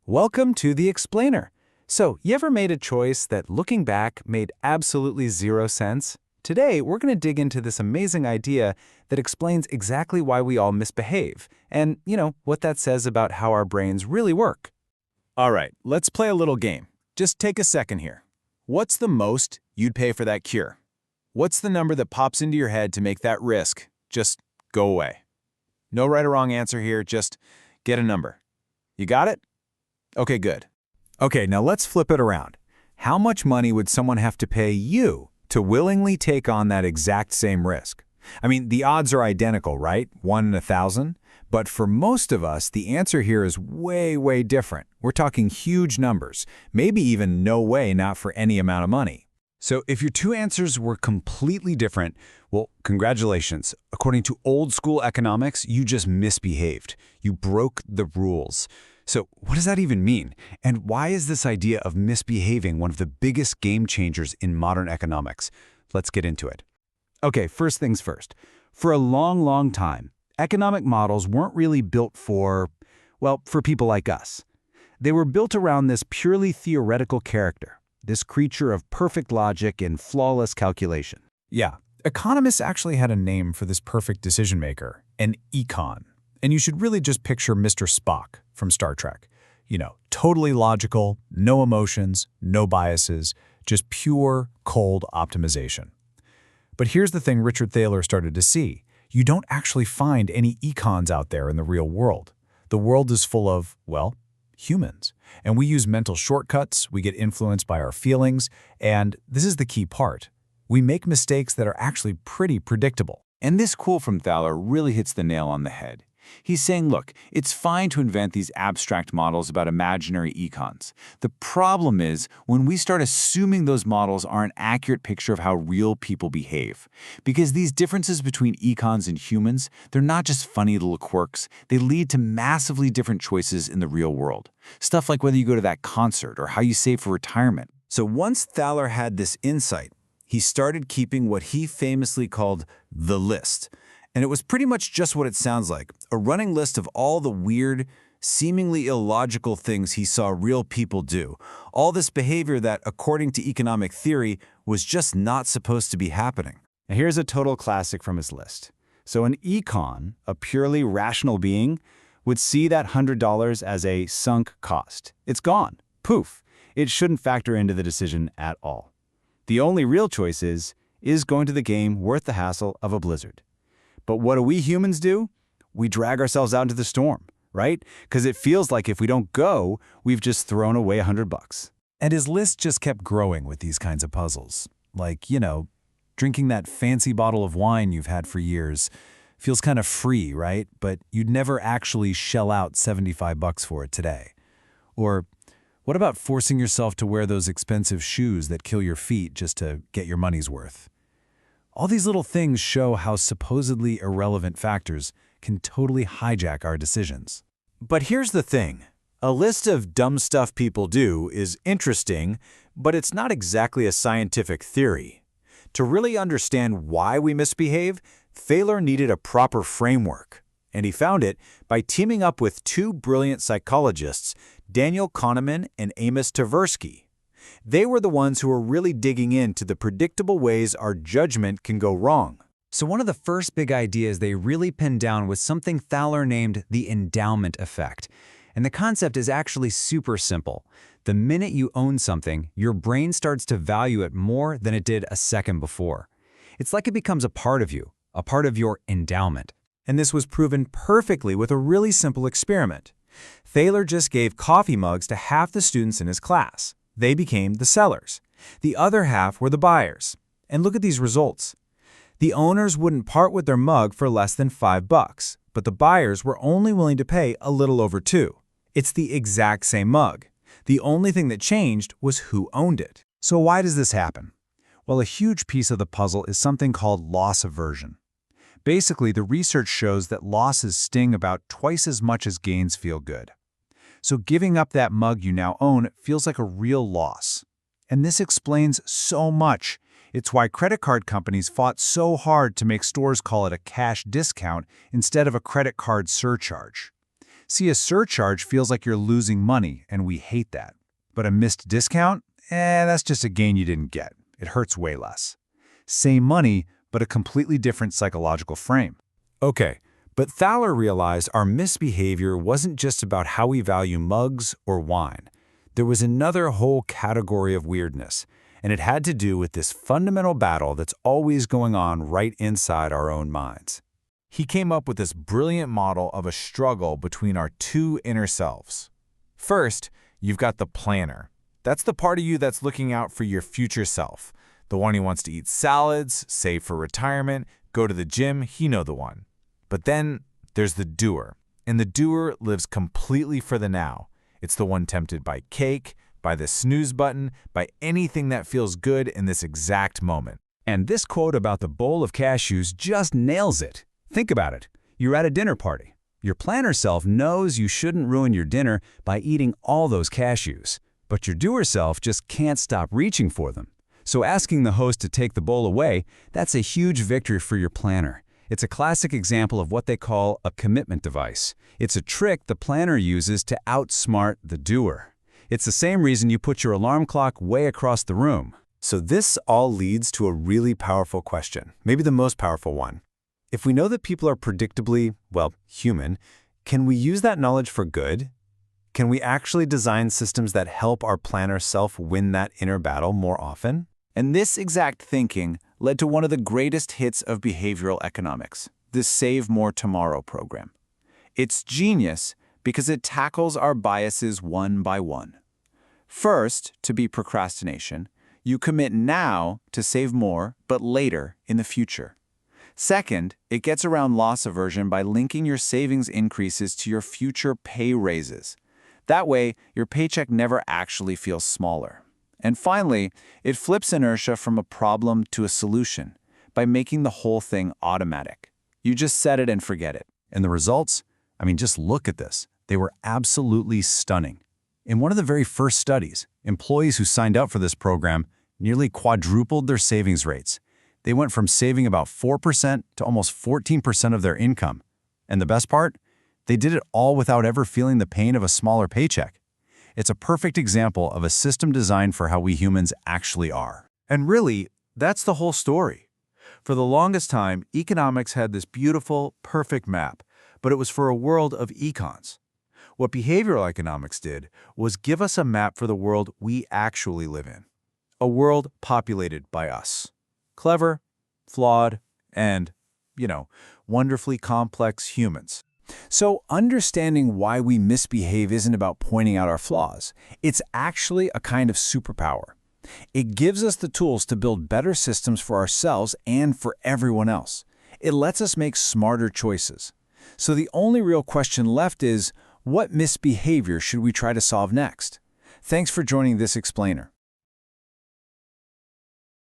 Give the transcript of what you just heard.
Welcome to The Explainer. So, you ever made a choice that looking back made absolutely zero sense? Today, we're going to dig into this amazing idea that explains exactly why we all misbehave and, what that says about how our brains really work. All right, let's play a little game. Just take a second here. What's the most you'd pay for that cure? What's the number that pops into your head to make that risk just go away? No right or wrong answer here, just get a number. You got it? Okay, good. Okay, now let's flip it around. How much money would someone have to pay you to willingly take on that exact same risk? I mean, the odds are identical, right? 1 in 1,000? But for most of us, the answer here is way, way different. We're talking huge numbers, maybe even no way not for any amount of money. So if your two answers were completely different, well, congratulations. According to old school economics, you just misbehaved. You broke the rules. So what does that even mean? And why is this idea of misbehaving one of the biggest game changers in modern economics? Let's get into it. Okay, first things first. For a long, long time, economic models weren't really built for people like us. They were built around this purely theoretical character, this creature of perfect logic and flawless calculation. Yeah, economists actually had a name for this perfect decision maker, an econ. And you should really just picture Mr. Spock from Star Trek. Totally logical, no emotions, no biases, just pure, cold optimization. But here's the thing Richard Thaler started to see. You don't actually find any econs out there in the real world. The world is full of, humans. And we use mental shortcuts, we get influenced by our feelings, and this is the key part. We make mistakes that are actually pretty predictable. And this quote from Thaler really hits the nail on the head. He's saying, look, it's fine to invent these abstract models about imaginary econs. The problem is when we start assuming those models are an accurate picture of how real people behave. Because these differences between econs and humans, they're not just funny little quirks. They lead to massively different choices in the real world. Stuff like whether you go to that concert or how you save for retirement. So once Thaler had this insight, he started keeping what he famously called the list. And it was pretty much just what it sounds like, a running list of all the weird, seemingly illogical things he saw real people do. All this behavior that, according to economic theory, was just not supposed to be happening. Now here's a total classic from his list. So an econ, a purely rational being, would see that $100 as a sunk cost. It's gone. Poof. It shouldn't factor into the decision at all. The only real choice is going to the game worth the hassle of a blizzard? But what do we humans do? We drag ourselves out into the storm, right? Because it feels like if we don't go, we've just thrown away $100. And his list just kept growing with these kinds of puzzles. Like, drinking that fancy bottle of wine you've had for years feels kind of free, right? But you'd never actually shell out $75 for it today. Or what about forcing yourself to wear those expensive shoes that kill your feet just to get your money's worth? All these little things show how supposedly irrelevant factors can totally hijack our decisions. But here's the thing. A list of dumb stuff people do is interesting, but it's not exactly a scientific theory. To really understand why we misbehave, Thaler needed a proper framework. And he found it by teaming up with two brilliant psychologists, Daniel Kahneman and Amos Tversky. They were the ones who were really digging into the predictable ways our judgment can go wrong. So one of the first big ideas they really pinned down was something Thaler named the endowment effect. And the concept is actually super simple. The minute you own something, your brain starts to value it more than it did a second before. It's like it becomes a part of you, a part of your endowment. And this was proven perfectly with a really simple experiment. Thaler just gave coffee mugs to half the students in his class. They became the sellers. The other half were the buyers. And look at these results. The owners wouldn't part with their mug for less than $5, but the buyers were only willing to pay a little over $2. It's the exact same mug. The only thing that changed was who owned it. So why does this happen? Well, a huge piece of the puzzle is something called loss aversion. Basically, the research shows that losses sting about twice as much as gains feel good. So giving up that mug you now own feels like a real loss. And this explains so much. It's why credit card companies fought so hard to make stores call it a cash discount instead of a credit card surcharge. See, a surcharge feels like you're losing money, and we hate that. But a missed discount? That's just a gain you didn't get. It hurts way less. Same money, but a completely different psychological frame. Okay, but Thaler realized our misbehavior wasn't just about how we value mugs or wine. There was another whole category of weirdness, and it had to do with this fundamental battle that's always going on right inside our own minds. He came up with this brilliant model of a struggle between our two inner selves. First, you've got the planner. That's the part of you that's looking out for your future self. The one who wants to eat salads, save for retirement, go to the gym, the one. But then there's the doer, and the doer lives completely for the now. It's the one tempted by cake, by the snooze button, by anything that feels good in this exact moment. And this quote about the bowl of cashews just nails it. Think about it. You're at a dinner party. Your planner self knows you shouldn't ruin your dinner by eating all those cashews, but your doer self just can't stop reaching for them. So asking the host to take the bowl away, that's a huge victory for your planner. It's a classic example of what they call a commitment device. It's a trick the planner uses to outsmart the doer. It's the same reason you put your alarm clock way across the room. So this all leads to a really powerful question, maybe the most powerful one. If we know that people are predictably, human, can we use that knowledge for good? Can we actually design systems that help our planner self win that inner battle more often? And this exact thinking led to one of the greatest hits of behavioral economics, the Save More Tomorrow program. It's genius because it tackles our biases one by one. First, to be procrastination, you commit now to save more, but later in the future. Second, it gets around loss aversion by linking your savings increases to your future pay raises. That way, your paycheck never actually feels smaller. And finally, it flips inertia from a problem to a solution by making the whole thing automatic. You just set it and forget it. And the results? Just look at this. They were absolutely stunning. In one of the very first studies, employees who signed up for this program nearly quadrupled their savings rates. They went from saving about 4% to almost 14% of their income. And the best part? They did it all without ever feeling the pain of a smaller paycheck. It's a perfect example of a system designed for how we humans actually are. And really, that's the whole story. For the longest time, economics had this beautiful, perfect map, but it was for a world of econs. What behavioral economics did was give us a map for the world we actually live in. A world populated by us. Clever, flawed, and, wonderfully complex humans. So understanding why we misbehave isn't about pointing out our flaws. It's actually a kind of superpower. It gives us the tools to build better systems for ourselves and for everyone else. It lets us make smarter choices. So the only real question left is, what misbehavior should we try to solve next? Thanks for joining this explainer.